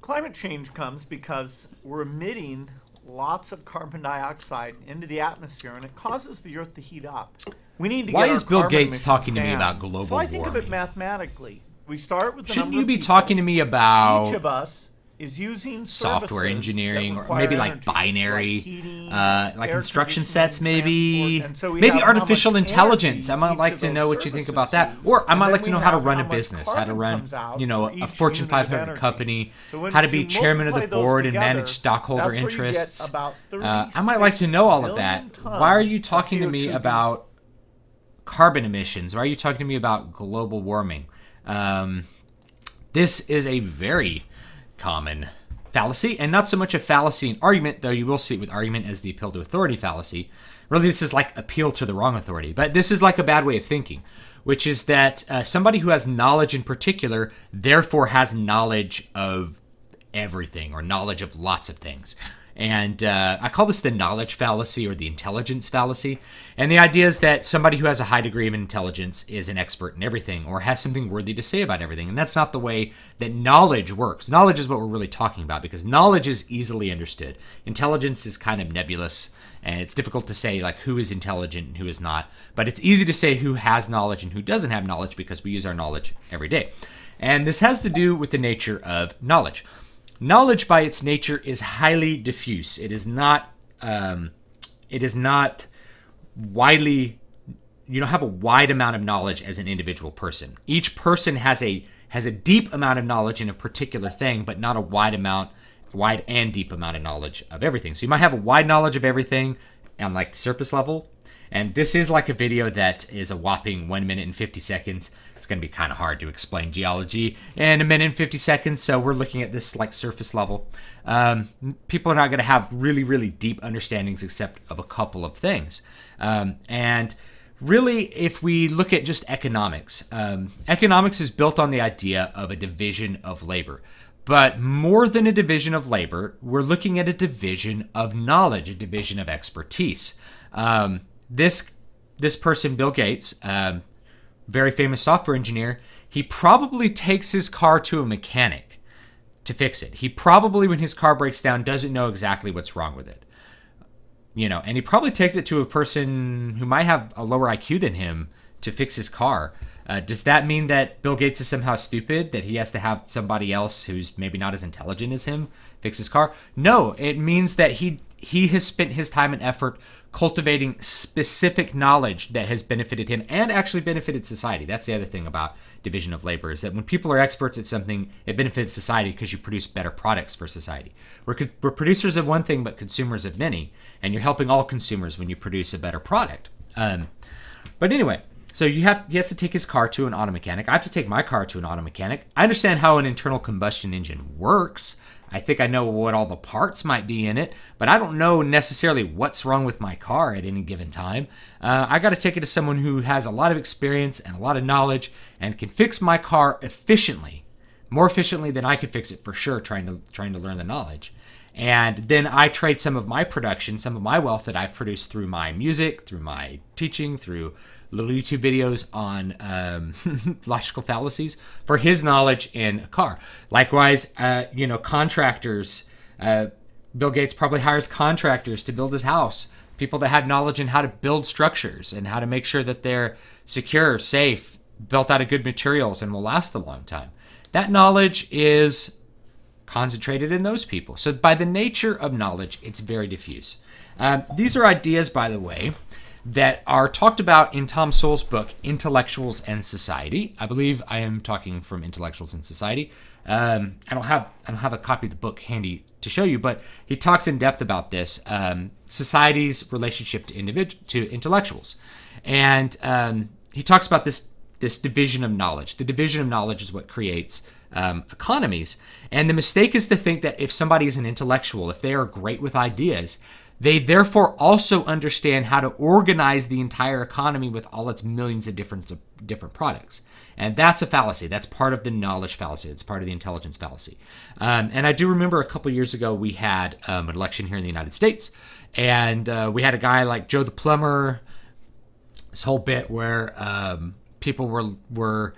climate change comes because we're emitting lots of carbon dioxide into the atmosphere, and it causes the Earth to heat up. We need to Why get is our Bill carbon Gates talking to me emissions down. about global So I think of it warming? mathematically. We start with the Shouldn't number you of be people. talking to me about Each of us is using software services engineering, that or require maybe like energy, binary, like heating, like air instruction conditioning, sets, maybe, transport, and so we maybe have how much artificial intelligence. I energy might each like of to those know what you think services about that, use. or I And might then like to we know how to have run a much business, how to carbon run, comes out you know, for a each Fortune unit of 500 energy. company, So when how to be you chairman of the multiply those board and together, manage stockholder that's where you get interests. about I might like to know all of 36 that. billion Why are you tons of talking to me CO2 about carbon emissions? Why are you talking to me about global warming? This is a very common fallacy, and not so much a fallacy in argument, though you will see it with argument as the appeal to authority fallacy. Really, this is like appeal to the wrong authority, but this is like a bad way of thinking, which is that somebody who has knowledge in particular therefore has knowledge of everything, or knowledge of lots of things. And I call this the knowledge fallacy or the intelligence fallacy. And the idea is that somebody who has a high degree of intelligence is an expert in everything, or has something worthy to say about everything. And that's not the way that knowledge works. Knowledge is what we're really talking about, because knowledge is easily understood. Intelligence is kind of nebulous, and it's difficult to say like who is intelligent and who is not. But it's easy to say who has knowledge and who doesn't have knowledge, because we use our knowledge every day. And this has to do with the nature of knowledge. Knowledge, by its nature, is highly diffuse. It is not widely. You don't have a wide amount of knowledge as an individual person. Each person has a deep amount of knowledge in a particular thing, but not a wide and deep amount of knowledge of everything. So you might have a wide knowledge of everything on like the surface level. And this is like a video that is a whopping 1 minute and 50 seconds. It's going to be kind of hard to explain geology in a minute and 50 seconds. So we're looking at this like surface level. People are not going to have really, really deep understandings except of a couple of things. And really, if we look at just economics, economics is built on the idea of a division of labor. But more than a division of labor, we're looking at a division of knowledge, a division of expertise. This person, Bill Gates, very famous software engineer, he probably takes his car to a mechanic to fix it. He probably, when his car breaks down, doesn't know exactly what's wrong with it. You know, and he probably takes it to a person who might have a lower IQ than him to fix his car. Does that mean that Bill Gates is somehow stupid, that he has to have somebody else who's maybe not as intelligent as him fix his car? No, it means that he has spent his time and effort cultivating specific knowledge that has benefited him and actually benefited society. That's the other thing about division of labor, is that when people are experts at something, it benefits society because you produce better products for society. We're producers of one thing, but consumers of many, and you're helping all consumers when you produce a better product. But anyway, so he has to take his car to an auto mechanic. I have to take my car to an auto mechanic. I understand how an internal combustion engine works. I think I know what all the parts might be in it, but I don't know necessarily what's wrong with my car at any given time. I got to take it to someone who has a lot of experience and a lot of knowledge and can fix my car efficiently, more efficiently than I could fix it for sure, trying to learn the knowledge. And then I trade some of my production, some of my wealth that I've produced through my music, through my teaching, through little YouTube videos on logical fallacies, for his knowledge in a car. Likewise, contractors. Bill Gates probably hires contractors to build his house, people that have knowledge in how to build structures and how to make sure that they're secure, safe, built out of good materials, and will last a long time. That knowledge is concentrated in those people. So by the nature of knowledge, it's very diffuse. These are ideas, by the way, that are talked about in Tom Sowell's book, Intellectuals and Society. I believe I am talking from Intellectuals and Society. I don't have a copy of the book handy to show you, but he talks in depth about this, society's relationship to intellectuals. And he talks about this division of knowledge. The division of knowledge is what creates economies. And the mistake is to think that if somebody is an intellectual, if they are great with ideas, they therefore also understand how to organize the entire economy with all its millions of different products. And that's a fallacy. That's part of the knowledge fallacy. It's part of the intelligence fallacy. And I do remember a couple years ago, we had an election here in the United States, and we had a guy like Joe the Plumber, this whole bit where people were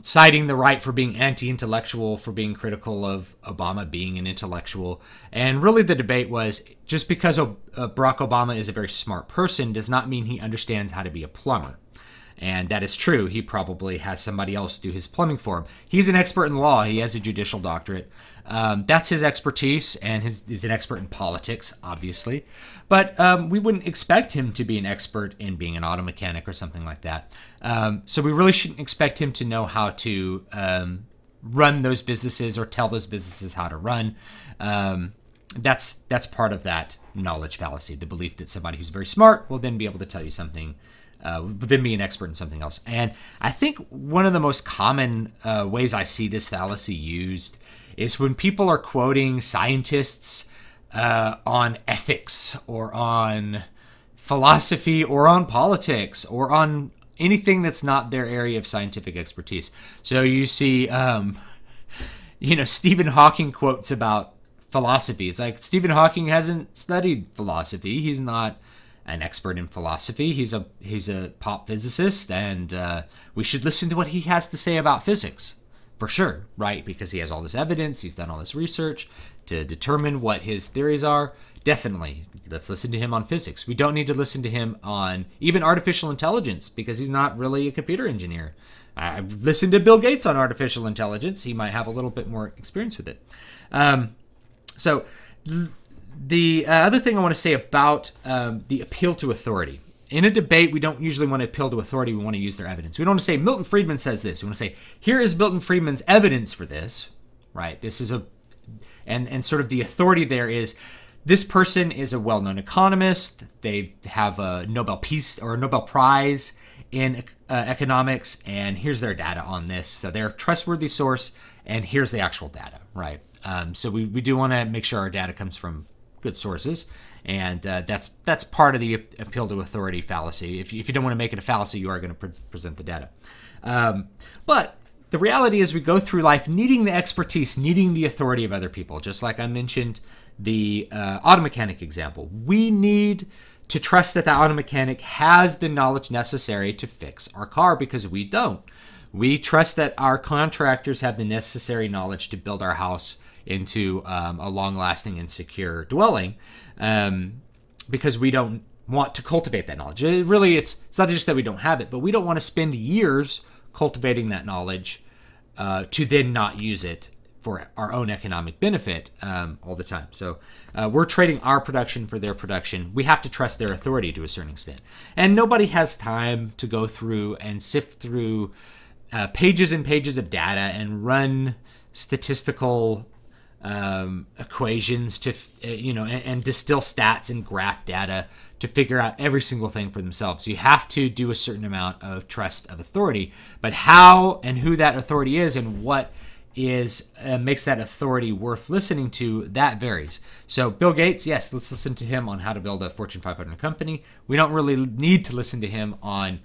citing the right for being anti-intellectual, for being critical of Obama being an intellectual. And really the debate was, just because Barack Obama is a very smart person does not mean he understands how to be a plumber. And that is true. He probably has somebody else do his plumbing for him. He's an expert in law. He has a judicial doctorate. That's his expertise, and he's an expert in politics, obviously. But we wouldn't expect him to be an expert in being an auto mechanic or something like that. So we really shouldn't expect him to know how to run those businesses or tell those businesses how to run. That's part of that knowledge fallacy, the belief that somebody who's very smart will then be able to tell you something, then be an expert in something else. And I think one of the most common ways I see this fallacy used is when people are quoting scientists on ethics or on philosophy or on politics or on anything that's not their area of scientific expertise. So you see, Stephen Hawking quotes about philosophy. It's like, Stephen Hawking hasn't studied philosophy. He's not an expert in philosophy. He's a pop physicist, and we should listen to what he has to say about physics, for sure, right? Because he has all this evidence, he's done all this research to determine what his theories are. Definitely, let's listen to him on physics. We don't need to listen to him on even artificial intelligence, because he's not really a computer engineer. I've listened to Bill Gates on artificial intelligence. He might have a little bit more experience with it. So the other thing I want to say about the appeal to authority. In a debate, we don't usually want to appeal to authority. We want to use their evidence. We don't want to say, Milton Friedman says this. We want to say, here is Milton Friedman's evidence for this, right? This is and sort of the authority there is, this person is a well-known economist. They have a Nobel Peace or a Nobel Prize in economics, and here's their data on this. So they're a trustworthy source, and here's the actual data, right? So we do want to make sure our data comes from good sources. And that's part of the appeal to authority fallacy. If you don't want to make it a fallacy, you are going to present the data. But the reality is, we go through life needing the expertise, needing the authority of other people. Just like I mentioned the auto mechanic example. We need to trust that the auto mechanic has the knowledge necessary to fix our car, because we don't. We trust that our contractors have the necessary knowledge to build our house into a long-lasting and secure dwelling, because we don't want to cultivate that knowledge. It's not just that we don't have it, but we don't want to spend years cultivating that knowledge to then not use it for our own economic benefit all the time. So we're trading our production for their production. We have to trust their authority to a certain extent. And nobody has time to go through and sift through pages and pages of data and run statistical equations to and distill stats and graph data to figure out every single thing for themselves. You have to do a certain amount of trust of authority, but how and who that authority is and what is makes that authority worth listening to, that varies. So Bill Gates, yes, let's listen to him on how to build a Fortune 500 company. We don't really need to listen to him on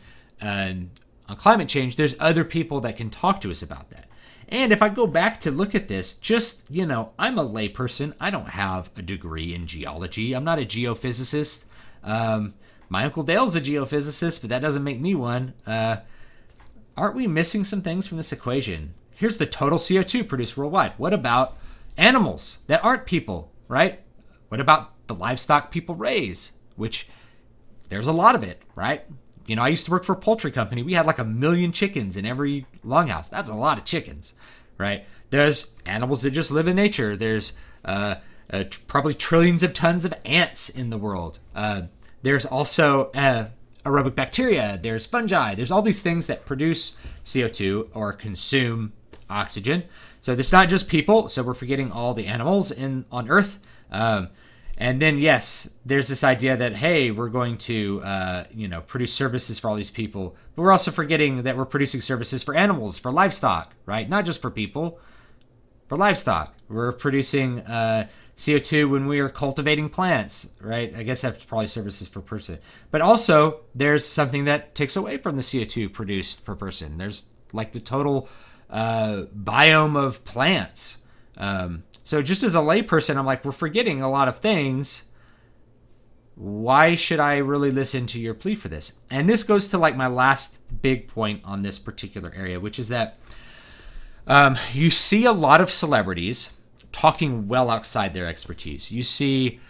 climate change. There's other people that can talk to us about that. And if I go back to look at this, just, I'm a layperson. I don't have a degree in geology. I'm not a geophysicist. My Uncle Dale's a geophysicist, but that doesn't make me one. Aren't we missing some things from this equation? Here's the total CO2 produced worldwide. What about animals that aren't people, right? What about the livestock people raise, which there's a lot of it, right? I used to work for a poultry company. We had like 1 million chickens in every longhouse. That's a lot of chickens, right? There's animals that just live in nature. There's probably trillions of tons of ants in the world. There's also aerobic bacteria. There's fungi. There's all these things that produce CO2 or consume oxygen. So there's not just people. So we're forgetting all the animals on Earth. And then, yes, there's this idea that, hey, we're going to, produce services for all these people. But we're also forgetting that we're producing services for animals, for livestock, right? Not just for people, for livestock. We're producing CO2 when we are cultivating plants, right? I guess that's probably services per person. But also, there's something that takes away from the CO2 produced per person. There's like the total biome of plants. So just as a layperson, I'm like, we're forgetting a lot of things. why should I really listen to your plea for this? And this goes to like my last big point on this particular area, which is that you see a lot of celebrities talking well outside their expertise. You see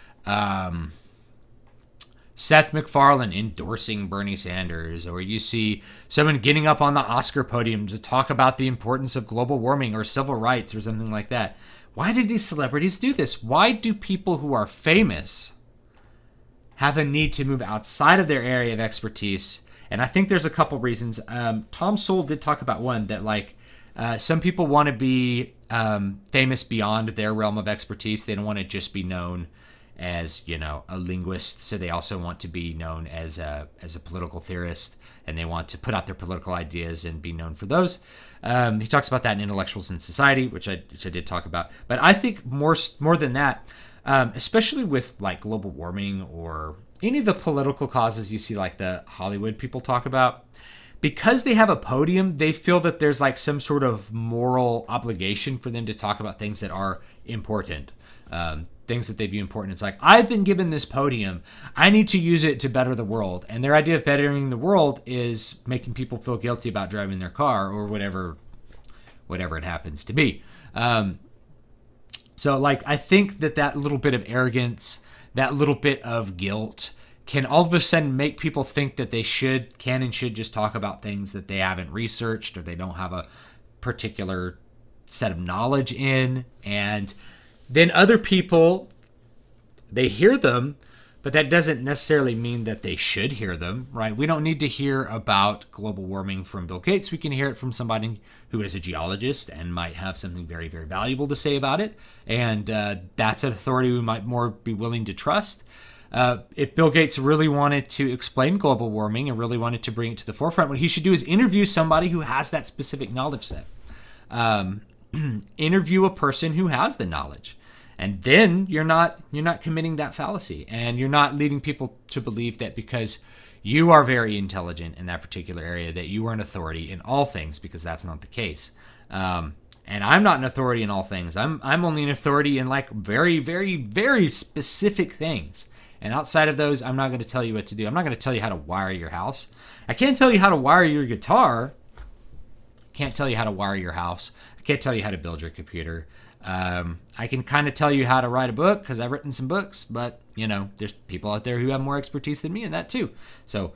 Seth MacFarlane endorsing Bernie Sanders, or you see someone getting up on the Oscar podium to talk about the importance of global warming or civil rights or something like that. Why did these celebrities do this? Why do people who are famous have a need to move outside of their area of expertise? And I think there's a couple reasons. Tom Sowell did talk about one, that like some people want to be famous beyond their realm of expertise. They don't want to just be known as, you know, a linguist, so they also want to be known as a political theorist, and they want to put out their political ideas and be known for those. He talks about that in Intellectuals in Society, which I did talk about. But I think more than that, especially with like global warming or any of the political causes you see like the Hollywood people talk about, because they have a podium, they feel that there's like some sort of moral obligation for them to talk about things that are important. Things that they view important. It's like, I've been given this podium, I need to use it to better the world. And their idea of bettering the world is making people feel guilty about driving their car or whatever it happens to be. So like, I think that little bit of arrogance, that little bit of guilt can all of a sudden make people think that they can and should just talk about things that they haven't researched or they don't have a particular set of knowledge in. And then other people, they hear them, but that doesn't necessarily mean that they should hear them, right? We don't need to hear about global warming from Bill Gates. We can hear it from somebody who is a geologist and might have something very, very valuable to say about it. And that's an authority we might more be willing to trust. If Bill Gates really wanted to explain global warming and really wanted to bring it to the forefront, what he should do is interview somebody who has that specific knowledge set. Interview a person who has the knowledge, and then you're not committing that fallacy, and you're not leading people to believe that because you are very intelligent in that particular area that you are an authority in all things, because that's not the case. And I'm not an authority in all things. I'm only an authority in like very, very, very specific things. And outside of those, I'm not going to tell you what to do. I'm not going to tell you how to wire your house. I can't tell you how to wire your guitar. Can't tell you how to wire your house. I can't tell you how to build your computer. I can kind of tell you how to write a book because I've written some books, but you know, there's people out there who have more expertise than me in that too. So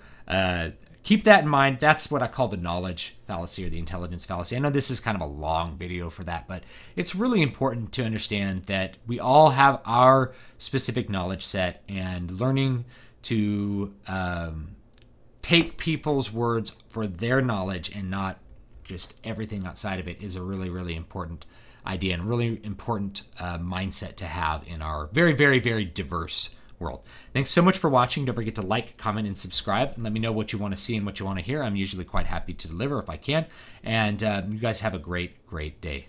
keep that in mind. That's what I call the knowledge fallacy or the intelligence fallacy. I know this is kind of a long video for that, but it's really important to understand that we all have our specific knowledge set, and learning to take people's words for their knowledge and not just everything outside of it is a really, really important idea and really important mindset to have in our very, very, very diverse world. Thanks so much for watching. Don't forget to like, comment, and subscribe, and let me know what you want to see and what you want to hear. I'm usually quite happy to deliver if I can. And you guys have a great, great day.